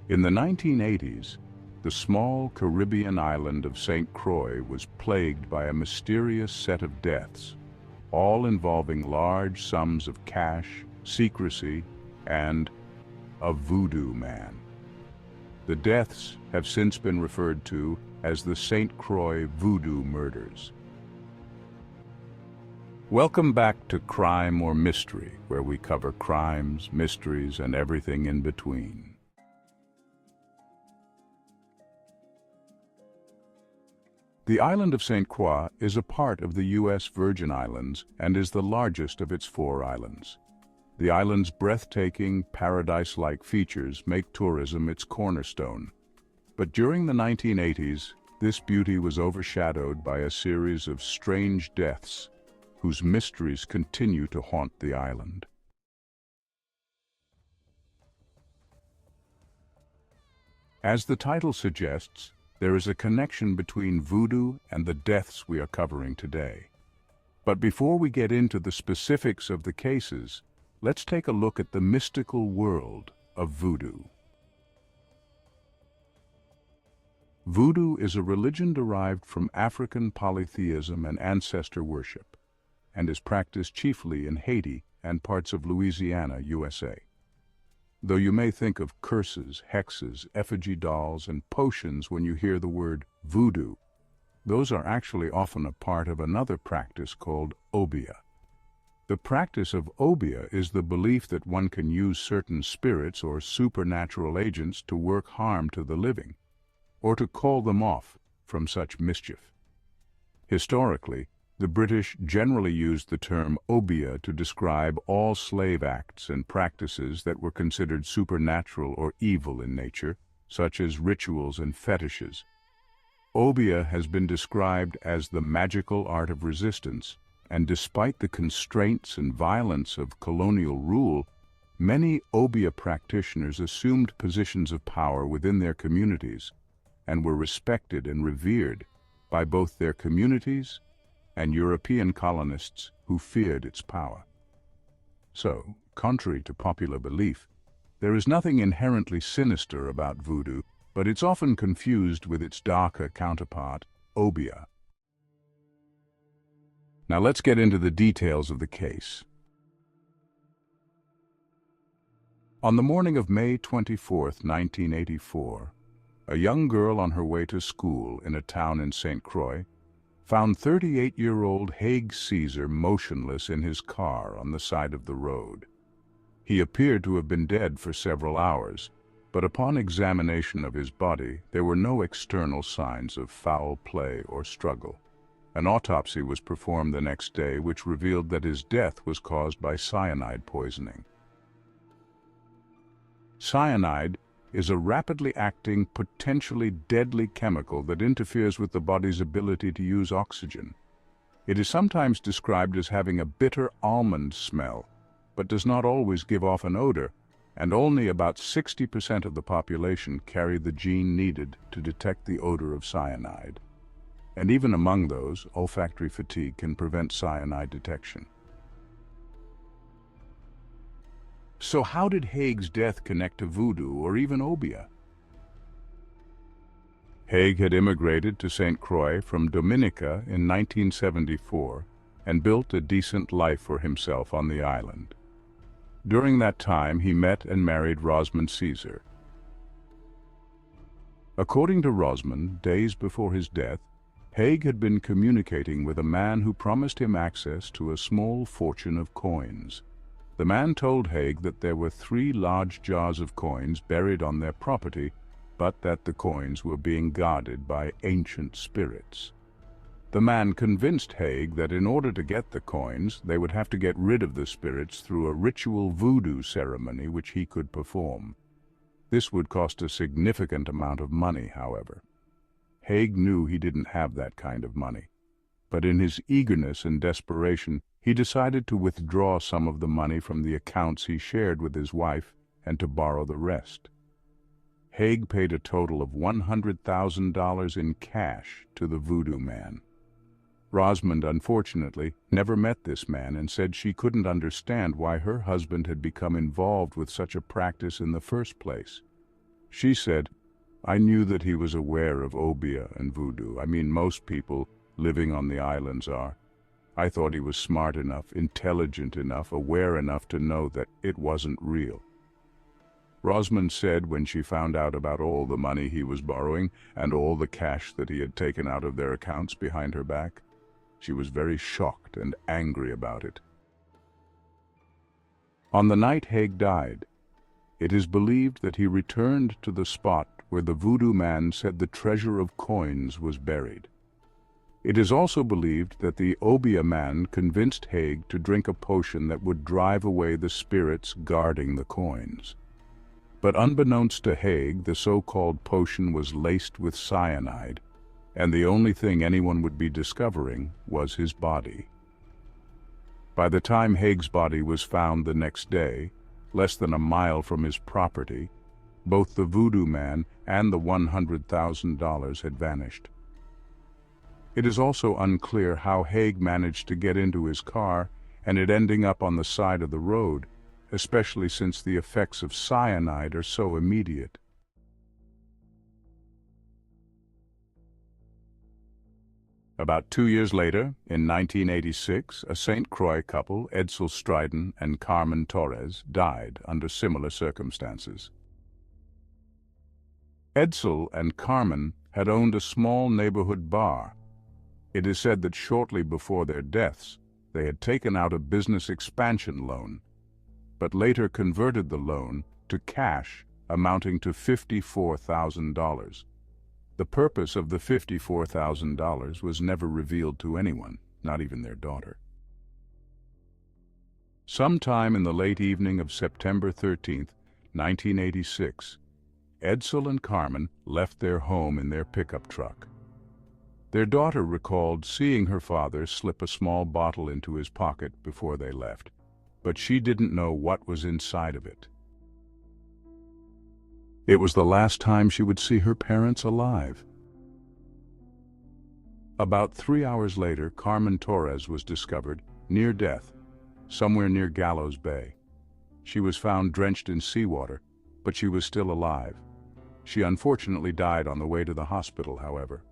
In the 1980s, the small Caribbean island of St. Croix was plagued by a mysterious set of deaths, all involving large sums of cash, secrecy, and a voodoo man. The deaths have since been referred to as the St. Croix Voodoo Murders. Welcome back to Crime or Mystery, where we cover crimes, mysteries, and everything in between. The island of St. Croix is a part of the U.S. Virgin Islands and is the largest of its 4 islands. The island's breathtaking, paradise-like features make tourism its cornerstone. But during the 1980s, this beauty was overshadowed by a series of strange deaths whose mysteries continue to haunt the island. As the title suggests, there is a connection between voodoo and the deaths we are covering today. But before we get into the specifics of the cases, let's take a look at the mystical world of voodoo. Voodoo is a religion derived from African polytheism and ancestor worship, and is practiced chiefly in Haiti and parts of Louisiana, USA. Though you may think of curses, hexes, effigy dolls, and potions when you hear the word voodoo, those are actually often a part of another practice called obia. The practice of obia is the belief that one can use certain spirits or supernatural agents to work harm to the living, or to call them off from such mischief. Historically, the British generally used the term obia to describe all slave acts and practices that were considered supernatural or evil in nature, such as rituals and fetishes. Obia has been described as the magical art of resistance, and despite the constraints and violence of colonial rule, many obia practitioners assumed positions of power within their communities and were respected and revered by both their communities and European colonists who feared its power. So, contrary to popular belief, there is nothing inherently sinister about voodoo, but it's often confused with its darker counterpart, obia. Now let's get into the details of the case. On the morning of May 24, 1984, a young girl on her way to school in a town in St. Croix found 38-year-old Haig Caesar motionless in his car on the side of the road. He appeared to have been dead for several hours, but upon examination of his body, there were no external signs of foul play or struggle. An autopsy was performed the next day, which revealed that his death was caused by cyanide poisoning. Cyanide is a rapidly acting, potentially deadly chemical that interferes with the body's ability to use oxygen. It is sometimes described as having a bitter almond smell, but does not always give off an odor, and only about 60% of the population carry the gene needed to detect the odor of cyanide. And even among those, olfactory fatigue can prevent cyanide detection. So how did Haig's death connect to voodoo or even obia? Haig had immigrated to St. Croix from Dominica in 1974 and built a decent life for himself on the island. During that time, he met and married Rosamond Caesar. According to Rosamond, days before his death, Haig had been communicating with a man who promised him access to a small fortune of coins. The man told Haig that there were 3 large jars of coins buried on their property, but that the coins were being guarded by ancient spirits. The man convinced Haig that in order to get the coins, they would have to get rid of the spirits through a ritual voodoo ceremony which he could perform. This would cost a significant amount of money, however. Haig knew he didn't have that kind of money, but in his eagerness and desperation, he decided to withdraw some of the money from the accounts he shared with his wife and to borrow the rest. Haig paid a total of $100,000 in cash to the voodoo man. Rosamond, unfortunately, never met this man and said she couldn't understand why her husband had become involved with such a practice in the first place. She said, "I knew that he was aware of obia and voodoo. I mean, most people living on the islands are. I thought he was smart enough, intelligent enough, aware enough to know that it wasn't real." Rosamond said when she found out about all the money he was borrowing and all the cash that he had taken out of their accounts behind her back, she was very shocked and angry about it. On the night Haig died, it is believed that he returned to the spot where the voodoo man said the treasure of coins was buried. It is also believed that the obia man convinced Haig to drink a potion that would drive away the spirits guarding the coins. But unbeknownst to Haig, the so-called potion was laced with cyanide, and the only thing anyone would be discovering was his body. By the time Haig's body was found the next day, less than a mile from his property, both the voodoo man and the $100,000 had vanished. It is also unclear how Haig managed to get into his car and it ending up on the side of the road, especially since the effects of cyanide are so immediate. About 2 years later, in 1986, a St. Croix couple, Edsel and Carmen Torres, died under similar circumstances. Edsel and Carmen had owned a small neighborhood bar. It is said that shortly before their deaths, they had taken out a business expansion loan, but later converted the loan to cash amounting to $54,000. The purpose of the $54,000 was never revealed to anyone, not even their daughter. Sometime in the late evening of September 13, 1986, Edsel and Carmen left their home in their pickup truck. Their daughter recalled seeing her father slip a small bottle into his pocket before they left, but she didn't know what was inside of it. It was the last time she would see her parents alive. About 3 hours later, Carmen Torres was discovered, near death, somewhere near Gallows Bay. She was found drenched in seawater, but she was still alive. She unfortunately died on the way to the hospital, however.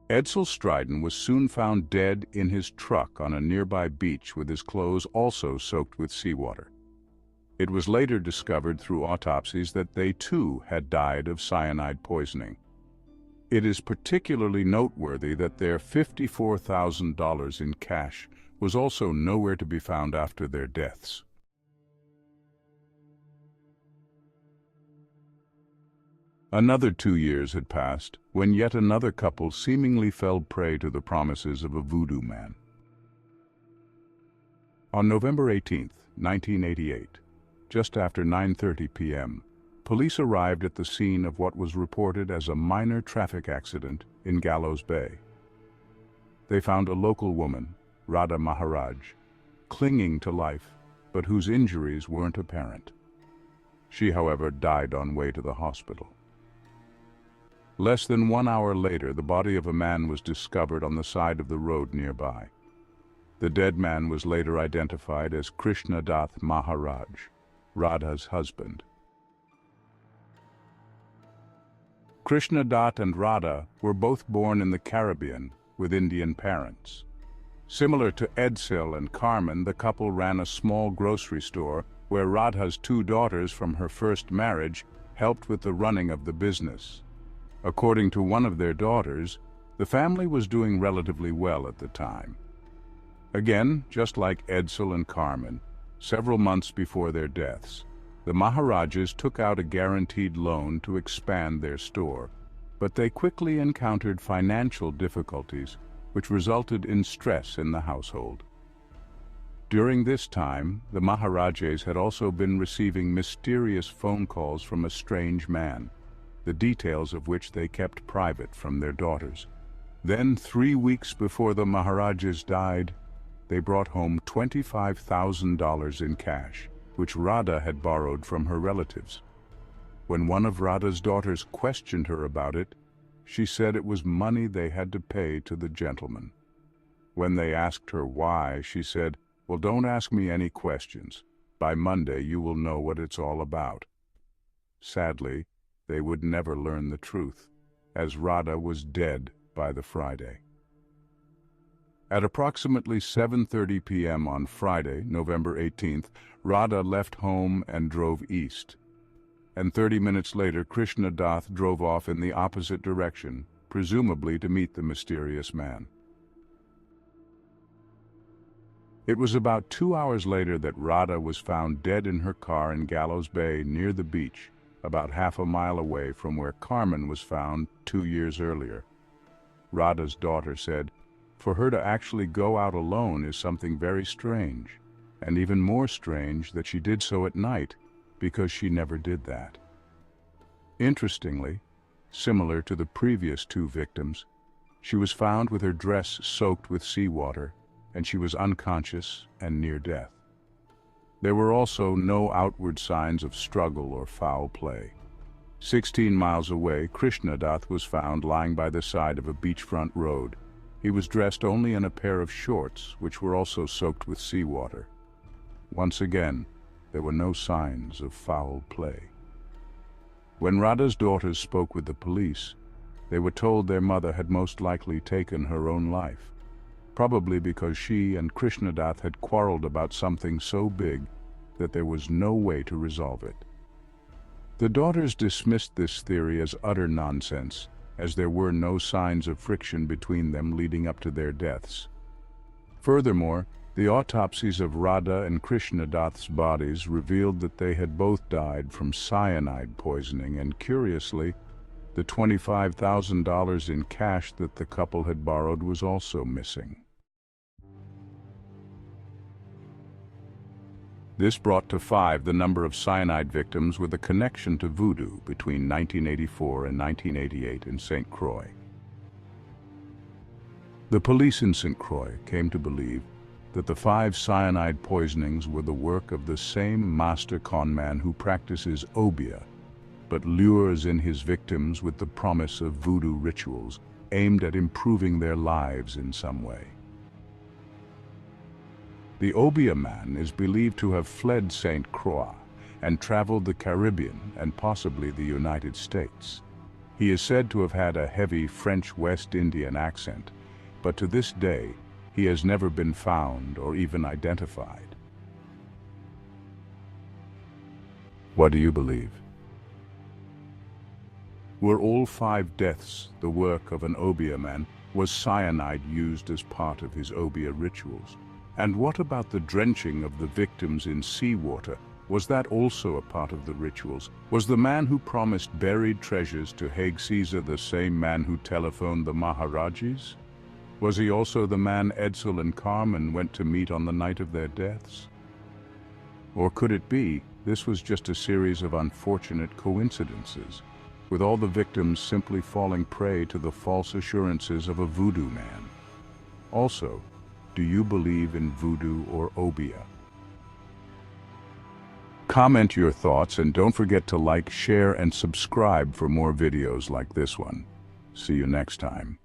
Edsel was soon found dead in his truck on a nearby beach with his clothes also soaked with seawater. It was later discovered through autopsies that they too had died of cyanide poisoning. It is particularly noteworthy that their $54,000 in cash was also nowhere to be found after their deaths. Another 2 years had passed when yet another couple seemingly fell prey to the promises of a voodoo man. On November 18, 1988, just after 9:30 p.m., police arrived at the scene of what was reported as a minor traffic accident in Gallows Bay. They found a local woman, Radha Maharaj, clinging to life, but whose injuries weren't apparent. She, however, died on way to the hospital. Less than 1 hour later, the body of a man was discovered on the side of the road nearby. The dead man was later identified as Krishnadath Maharaj, Radha's husband. Krishnadath and Radha were both born in the Caribbean with Indian parents. Similar to Edsel and Carmen, the couple ran a small grocery store where Radha's 2 daughters from her first marriage helped with the running of the business. According to one of their daughters, the family was doing relatively well at the time. Again, just like Edsel and Carmen, several months before their deaths, the Maharajas took out a guaranteed loan to expand their store, but they quickly encountered financial difficulties, which resulted in stress in the household. During this time, the Maharajas had also been receiving mysterious phone calls from a strange man, the details of which they kept private from their daughters. Then, 3 weeks before the Maharajas died, they brought home $25,000 in cash, which Radha had borrowed from her relatives. When one of Radha's daughters questioned her about it, she said it was money they had to pay to the gentleman. When they asked her why, she said, "Well, don't ask me any questions. By Monday you will know what it's all about." Sadly, they would never learn the truth, as Radha was dead by the Friday. At approximately 7:30 p.m. on Friday, November 18th, Radha left home and drove east. And 30 minutes later, Krishna Dath drove off in the opposite direction, presumably to meet the mysterious man. It was about 2 hours later that Radha was found dead in her car in Gallows Bay near the beach, about half a mile away from where Carmen was found 2 years earlier. Radha's daughter said, "For her to actually go out alone is something very strange, and even more strange that she did so at night, because she never did that." Interestingly, similar to the previous 2 victims, she was found with her dress soaked with seawater, and she was unconscious and near death. There were also no outward signs of struggle or foul play. 16 miles away, Krishna Dath was found lying by the side of a beachfront road. He was dressed only in a pair of shorts, which were also soaked with seawater. Once again, there were no signs of foul play. When Radha's daughters spoke with the police, they were told their mother had most likely taken her own life, probably because she and Krishna Dath had quarreled about something so big that there was no way to resolve it. The daughters dismissed this theory as utter nonsense, as there were no signs of friction between them leading up to their deaths. Furthermore, the autopsies of Radha and Krishna Dath's bodies revealed that they had both died from cyanide poisoning, and curiously, the $25,000 in cash that the couple had borrowed was also missing. This brought to 5 the number of cyanide victims with a connection to Voodoo between 1984 and 1988 in St. Croix. The police in St. Croix came to believe that the 5 cyanide poisonings were the work of the same master conman who practices obia, but lures in his victims with the promise of voodoo rituals aimed at improving their lives in some way. The obia man is believed to have fled St. Croix and traveled the Caribbean and possibly the United States. He is said to have had a heavy French West Indian accent, but to this day, he has never been found or even identified. What do you believe? Were all 5 deaths the work of an obia man? Was cyanide used as part of his obia rituals? And what about the drenching of the victims in seawater? Was that also a part of the rituals? Was the man who promised buried treasures to Haig Caesar the same man who telephoned the Maharajs? Was he also the man Edsel and Carmen went to meet on the night of their deaths? Or could it be this was just a series of unfortunate coincidences, with all the victims simply falling prey to the false assurances of a voodoo man? Also, do you believe in voodoo or obia? Comment your thoughts and don't forget to like, share, and subscribe for more videos like this one. See you next time.